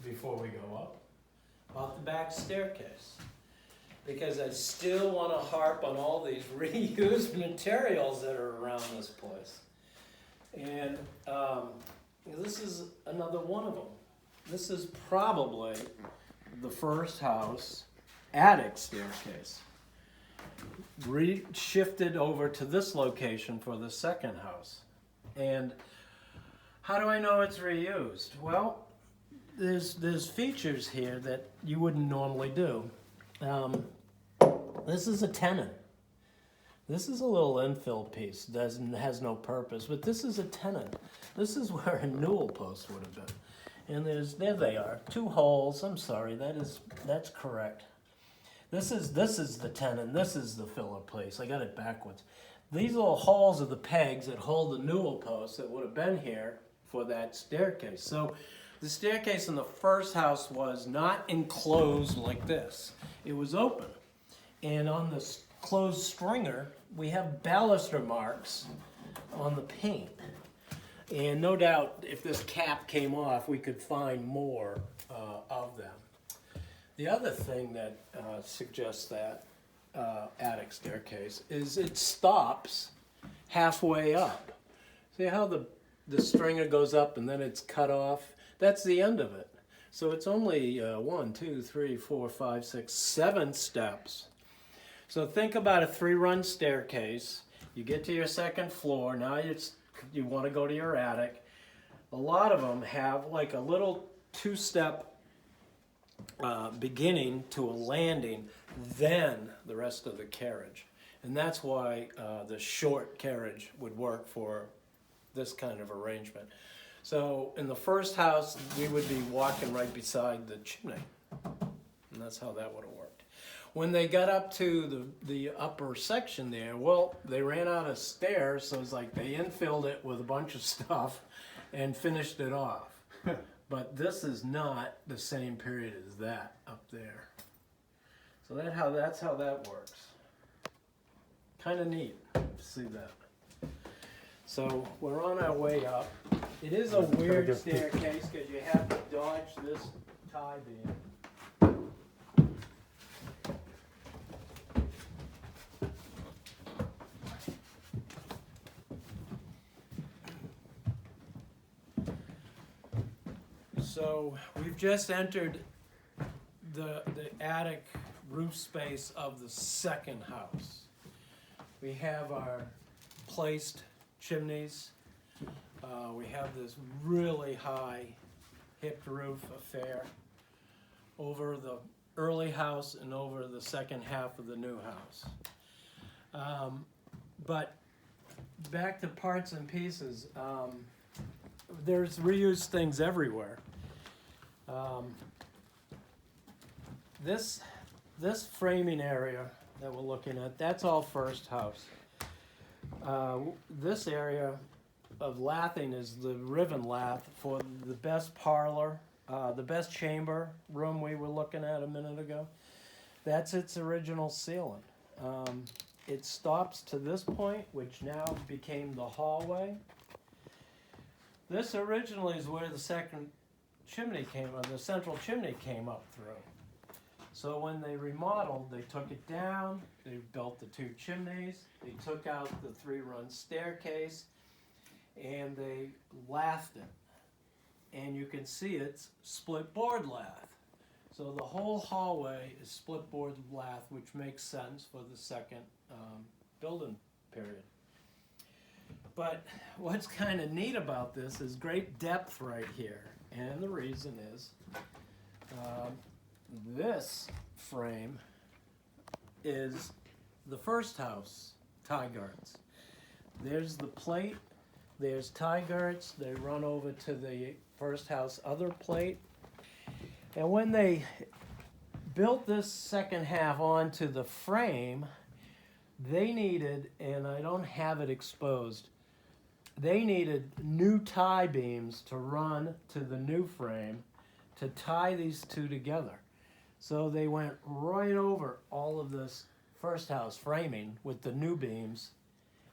before we go up, about the back staircase. Because I still want to harp on all these reused materials that are around this place. And this is another one of them. This is probably the first house attic staircase. Shifted over to this location for the second house. And how do I know it's reused? Well, there's features here that you wouldn't normally do. This is a tenon. This is a little infill piece. Has no purpose, but this is a tenon. This is where a newel post would have been. And there they are, 2 holes. I'm sorry, that's correct. This is the tenon. This is the filler place. I got it backwards. These little holes are the pegs that hold the newel post that would have been here for that staircase. So the staircase in the first house was not enclosed like this. It was open. And on the closed stringer, we have baluster marks on the paint. And no doubt, if this cap came off, we could find more of them. The other thing that suggests that attic staircase is it stops halfway up. See how the stringer goes up and then it's cut off? That's the end of it. So it's only 1, 2, 3, 4, 5, 6, 7 steps. So think about a 3-run staircase. You get to your second floor. Now you want to go to your attic. A lot of them have like a little 2-step beginning to a landing, then the rest of the carriage. And that's why the short carriage would work for this kind of arrangement. So in the first house, we would be walking right beside the chimney. And that's how that would have worked. When they got up to the upper section there, well, they ran out of stairs, so it's like they infilled it with a bunch of stuff and finished it off. But this is not the same period as that up there. So that's how that works. Kind of neat to see that. So we're on our way up. It is a weird staircase because you have to dodge this tie beam. So we've just entered the attic roof space of the second house. We have our placed chimneys. We have this really high hipped roof affair over the early house and over the second half of the new house. But back to parts and pieces, there's reused things everywhere. This framing area that we're looking at, that's all first house. This area of lathing is the riven lath for the best parlor, the best chamber room we were looking at a minute ago. That's its original ceiling. It stops to this point, which now became the hallway. This originally is where the second chimney the central chimney came up through. So when they remodeled, they took it down, they built the 2 chimneys, they took out the 3-run staircase, and they lathed it. And you can see it's split board lath. So the whole hallway is split board lath, which makes sense for the second building period. But what's kind of neat about this is great depth right here. And the reason is this frame is the first house tie guards. There's the plate, there's tie guards, they run over to the first house other plate. And when they built this second half onto the frame, they needed, and I don't have it exposed, they needed new tie beams to run to the new frame to tie these 2 together. So they went right over all of this first house framing with the new beams,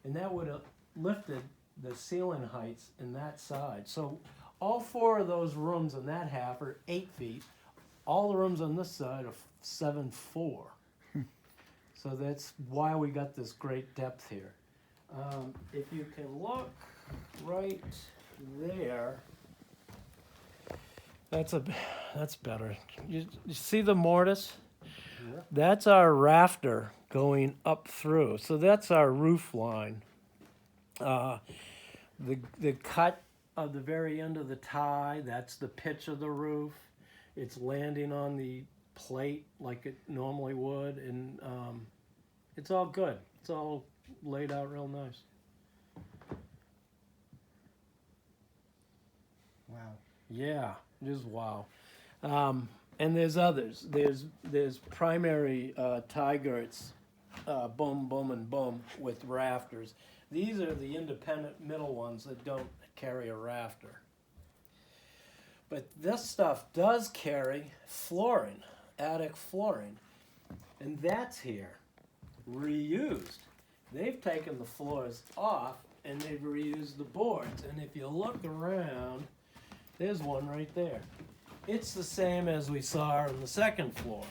and that would have lifted the ceiling heights in that side. So all 4 of those rooms in that half are 8 feet. All the rooms on this side are 7'4". So that's why we got this great depth here. If you can look right there, that's better. You see the mortise? Yeah. That's our rafter going up through. So that's our roof line. The cut of the very end of the tie, that's the pitch of the roof. It's landing on the plate like it normally would, and it's all good. It's all laid out real nice. Wow. Yeah, it is wow. And there's others. There's primary tie girts, boom, boom, and boom, with rafters. These are the independent middle ones that don't carry a rafter. But this stuff does carry flooring, attic flooring, and that's here, reused. They've taken the floors off and they've reused the boards. And if you look around, there's one right there. It's the same as we saw on the second floor.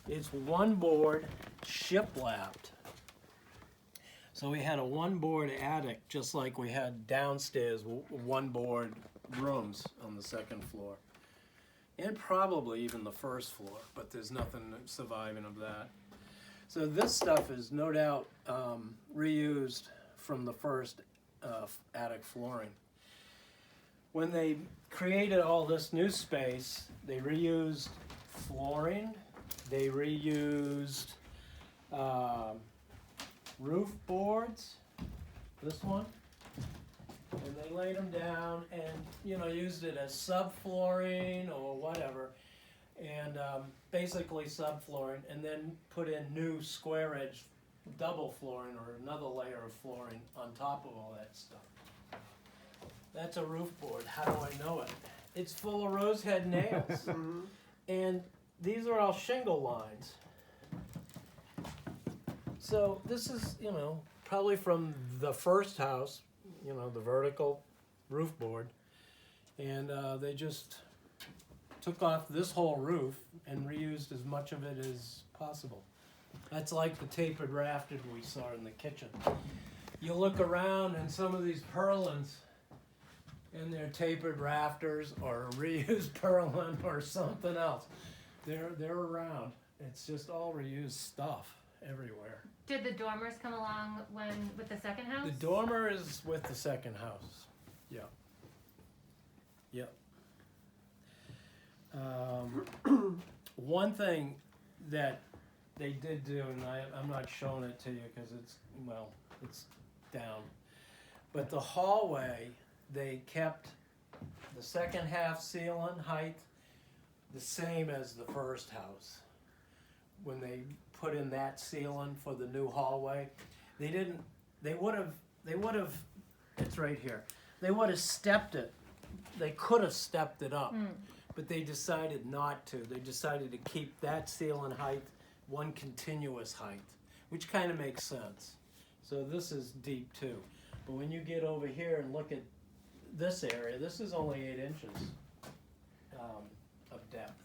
It's one board shiplapped. So we had a one board attic, just like we had downstairs one board rooms on the second floor. And probably even the first floor, but there's nothing surviving of that. So this stuff is no doubt reused from the first attic flooring. When they created all this new space, they reused flooring, they reused roof boards, this one, and they laid them down and used it as subflooring or whatever, and basically subflooring, and then put in new square edge double flooring or another layer of flooring on top of all that stuff. That's a roof board. How do I know it? It's full of rosehead nails. And these are all shingle lines. So this is, probably from the first house, the vertical roof board. And they just took off this whole roof and reused as much of it as possible. That's like the tapered rafters we saw in the kitchen. You look around and some of these purlins, and they're tapered rafters or reused purlin or something else. They're around. It's just all reused stuff everywhere. Did the dormers come along with the second house? The dormer is with the second house. Yeah. Yep. One thing that they did do, and I'm not showing it to you because it's down, but the hallway, they kept the second half ceiling height the same as the first house. When they put in that ceiling for the new hallway, they would have, it's right here. They would have stepped it. They could have stepped it up, but they decided not to. They decided to keep that ceiling height one continuous height, which kind of makes sense. So this is deep too. But when you get over here and look at this area, this is only 8 inches of depth.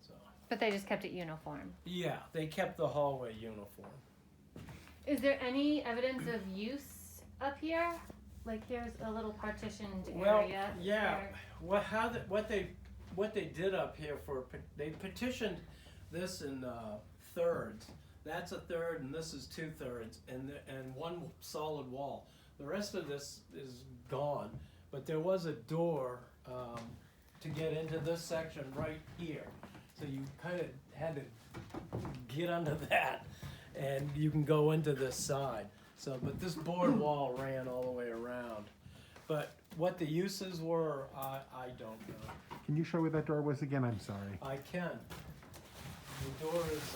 So. But they just kept it uniform. Yeah, they kept the hallway uniform. Is there any evidence of use up here? Like here's a little partitioned area. Yeah. What they did up here they partitioned this in thirds. That's a third, and this is 2/3, and one solid wall. The rest of this is gone, but there was a door to get into this section right here. So you kind of had to get under that, and you can go into this side. So, but this board wall ran all the way around. But what the uses were, I don't know. Can you show where that door was again? I'm sorry. I can. The door is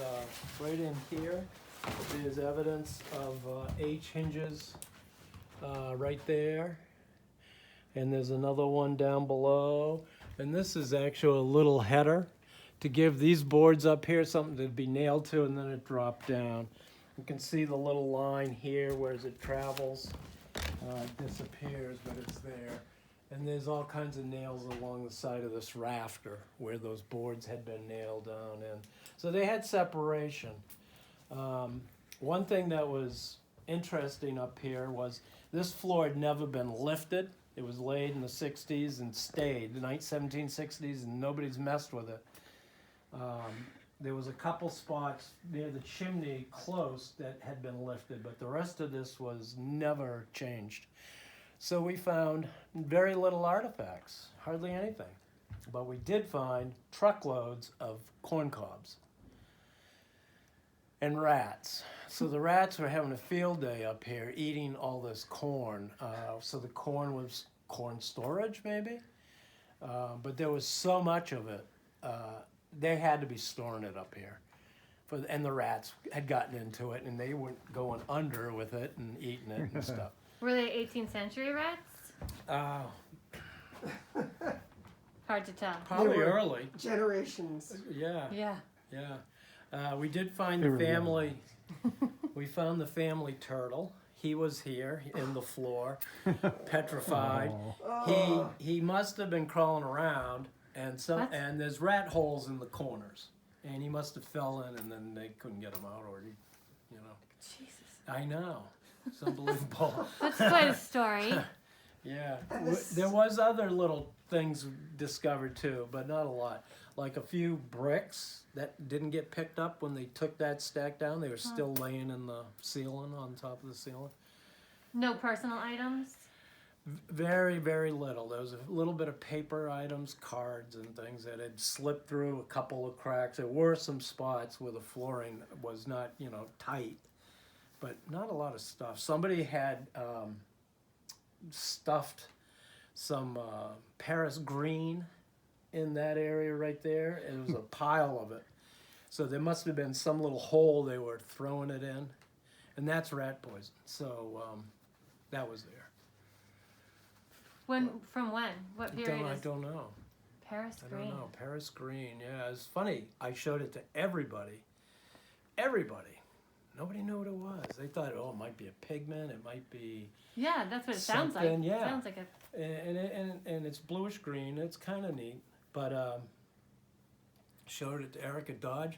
right in here. There's evidence of H hinges right there. And there's another one down below. And this is actually a little header to give these boards up here something to be nailed to, and then it dropped down. You can see the little line here where as it travels, disappears, but it's there. And there's all kinds of nails along the side of this rafter where those boards had been nailed down in. So they had separation. One thing that was interesting up here was this floor had never been lifted. It was laid in the 60s and stayed, the 1760s, and nobody's messed with it. There was a couple spots near the chimney close that had been lifted, but the rest of this was never changed. So we found very little artifacts, hardly anything. But we did find truckloads of corn cobs and rats. So the rats were having a field day up here eating all this corn. So the corn was corn storage maybe, but there was so much of it. They had to be storing it up here. And the rats had gotten into it and they were going under with it and eating it and stuff. Were they 18th century rats? Hard to tell. Probably They were early. Generations. Yeah, Yeah. yeah. We did find They the were young. family. We found the family turtle. He was here in the floor, petrified. Oh. He must have been crawling around, and What? and there's rat holes in the corners, and he must have fell in, and then they couldn't get him out, or he, you know. Jesus. I know, it's unbelievable. That's quite a story. Yeah, And this- there was other little things discovered too, but not a lot. Like a few bricks that didn't get picked up when they took that stack down. They were still laying in the ceiling, on top of the ceiling. No personal items? Very, very little. There was a little bit of paper items, cards and things that had slipped through a couple of cracks. There were some spots where the flooring was not, tight, but not a lot of stuff. Somebody had stuffed some Paris green in that area right there. It was a pile of it. So there must have been some little hole they were throwing it in. And that's rat poison. So that was there. From when? What period I is don't know. Paris I green? don't know. Paris green. Yeah, it's funny. I showed it to everybody. Everybody. Nobody knew what it was. They thought, oh, it might be a pigment. It might be... Yeah, that's what it sounds like. Something, yeah. It sounds like a... And it's bluish green. It's kind of neat. But showed it to Erica Dodge.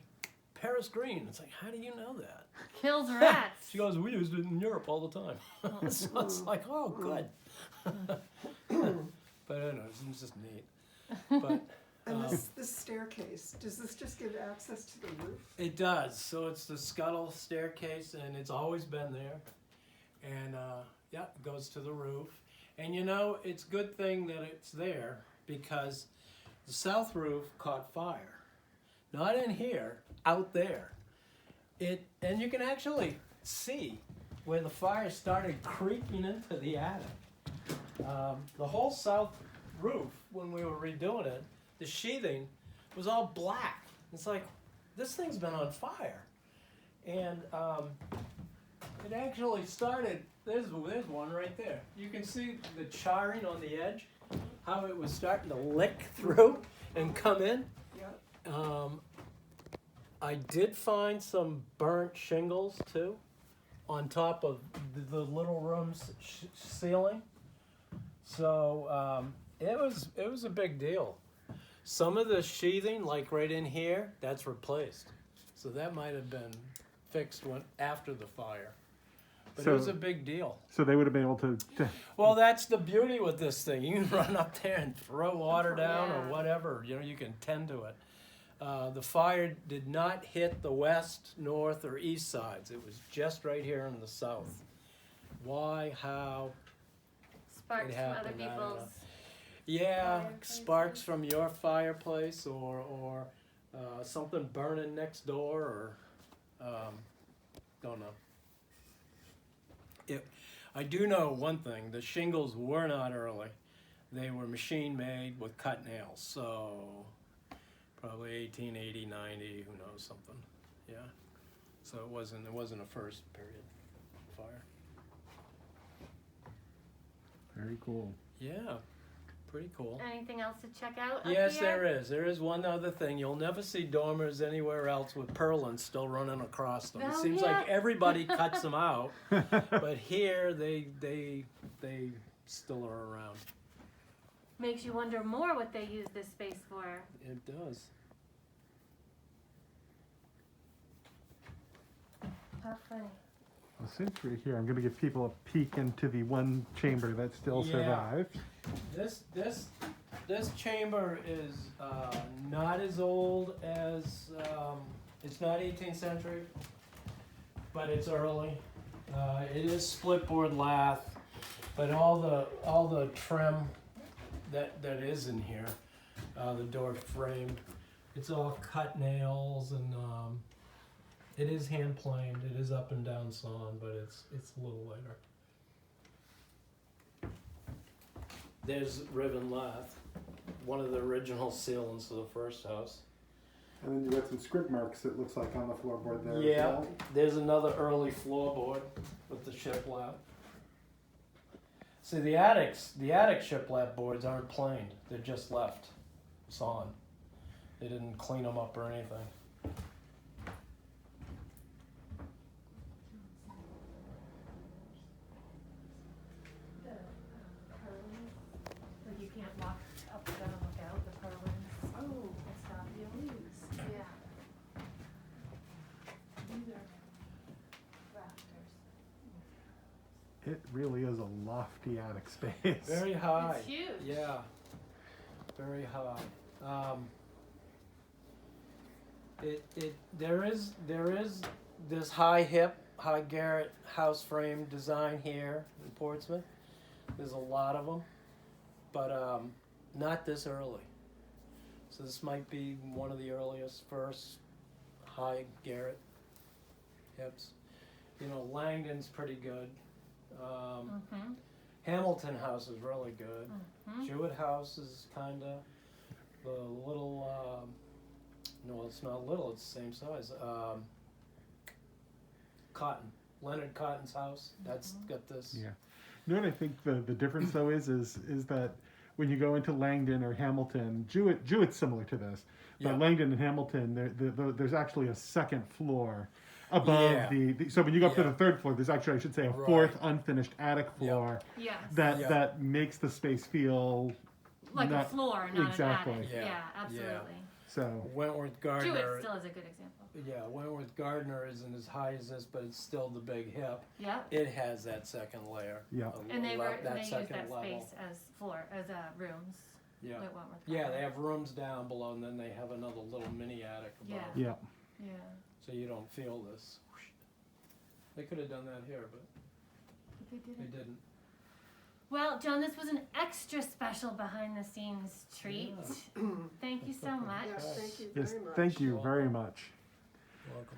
Paris green. It's like, how do you know that? Kills rats. She goes, we used it in Europe all the time. So it's like, oh, good. But I don't know, it's just neat. But And this staircase, does this just give access to the roof? it does. So it's the scuttle staircase, and it's always been there. And yeah, it goes to the roof. And it's a good thing that it's there because the south roof caught fire. Not in here, out there. And you can actually see where the fire started creeping into the attic. The whole south roof, when we were redoing it, the sheathing was all black. It's like, this thing's been on fire. And it actually started, there's one right there. You can see the charring on the edge, how it was starting to lick through and come in. Yeah. I did find some burnt shingles too, on top of the little room's ceiling. So it was a big deal. Some of the sheathing, like right in here, that's replaced. So that might have been fixed after the fire. But it was a big deal. So they would have been able to Well, that's the beauty with this thing. You can run up there and throw water down Yeah. or whatever. You can tend to it. The fire did not hit the west, north, or east sides. It was just right here in the south. Why, how? Sparks It from other happened, I don't know. people's... Yeah, Fireplaces. sparks from your fireplace or something burning next door or don't know. I do know one thing. The shingles were not early. They were machine made with cut nails. So probably 1880, 90, who knows, something. Yeah. So it wasn't a first period fire. Very cool. Yeah. Pretty cool. Anything else to check out Yes, up here? there is. There is one other thing. You'll never see dormers anywhere else with purlins still running across them. It Oh, seems yeah. like everybody cuts them out, but here they still are around. makes you wonder more what they use this space for. It does. How funny. Well, since we're here, I'm going to give people a peek into the one chamber that still Yeah. survived. This chamber is not as old as it's not 18th century, but it's early. It is split board lath, but all the trim that is in here, the door framed, it's all cut nails and it is hand planed. It is up and down sawn, but it's a little later. There's ribbon lath, one of the original sealants of the first house. And then you got some script marks, it looks like, on the floorboard there. Yeah, As well. there's another early floorboard with the shiplap. See, the attic shiplap boards aren't planed; they're just left sawn. They didn't clean them up or anything. Like you can't walk up and down without the purlins. Oh, And stop your leaves. Yeah. These are rafters. It really is a lofty attic space. Very high. It's huge. Yeah, very high. There is this high garret house frame design here in Portsmouth. There's a lot of them, but not this early. So this might be one of the earliest first high garret hips. You know, Langdon's pretty good. Mm-hmm. Hamilton House is really good. Mm-hmm. Jewett House is kinda the little. No, it's not little. It's the same size. Cotton, Leonard Cotton's house. That's got this. Yeah. You know what I think the difference though is that when you go into Langdon or Hamilton, Jewett's similar to this, but Yeah. Langdon and Hamilton, there's actually a second floor above Yeah. the so when you go up to Yeah. the third floor, there's actually, I should say, a Right. fourth unfinished attic floor Yes. that makes the space feel Like a not- floor, not exactly. an attic. Yeah. Yeah, absolutely. so. Wentworth Jewett Gardner. still is a good example. Yeah, Wentworth Gardner isn't as high as this, but it's still the big hip. Yep. It has that second layer. Yeah. And they use second that level. space as floor, as rooms. Yeah. At Wentworth Yeah, Gardner. they have rooms down below, and then they have another little mini attic above. Yeah. Yeah. Yeah. So you don't feel this. They could have done that here, but But they they didn't. didn't. Well, John, this was an extra special behind the scenes treat. Thank you so much. yes, thank you Yes, very much. thank you very much. You're welcome.